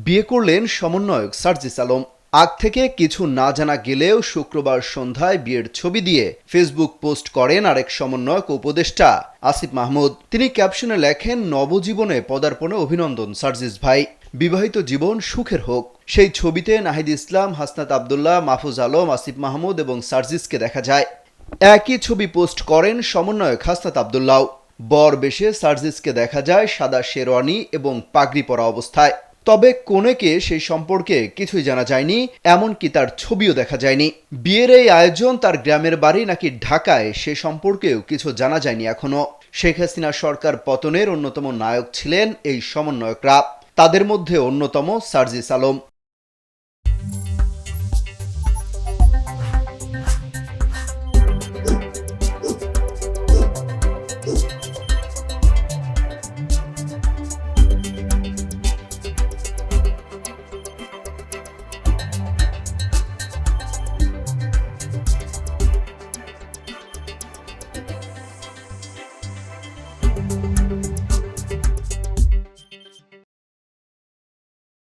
বিয়ে করলেন সমন্বয়ক সার্জিস আলম। আগ থেকে কিছু না জানা গেলেও শুক্রবার সন্ধ্যায় বিয়ের ছবি দিয়ে ফেসবুক পোস্ট করেন আরেক সমন্বয়ক উপদেষ্টা আসিফ মাহমুদ। তিনি ক্যাপশনে লেখেন, নবজীবনে পদার্পণে অভিনন্দন সার্জিস ভাই, বিবাহিত জীবন সুখের হোক। সেই ছবিতে নাহিদ ইসলাম, হাসনাত আবদুল্লাহ, মাহফুজ আলম, আসিফ মাহমুদ এবং সার্জিসকে দেখা যায়। একই ছবি পোস্ট করেন সমন্বয়ক হাসনাত আবদুল্লাহ। বর বেশে সার্জিসকে দেখা যায় সাদা শেরওয়ানি এবং পাগড়ি পরা অবস্থায়। তবে কনেকে সেই সম্পর্কে কিছুই জানা যায়নি, এমনকি তার ছবিও দেখা যায়নি। বিয়ের এই আয়োজন তার গ্রামের বাড়ি নাকি ঢাকায়, সে সম্পর্কেও কিছু জানা যায়নি এখনো। শেখ হাসিনা সরকার পতনের অন্যতম নায়ক ছিলেন এই সমন্বয়করা। তাদের মধ্যে অন্যতম সার্জিস আলম।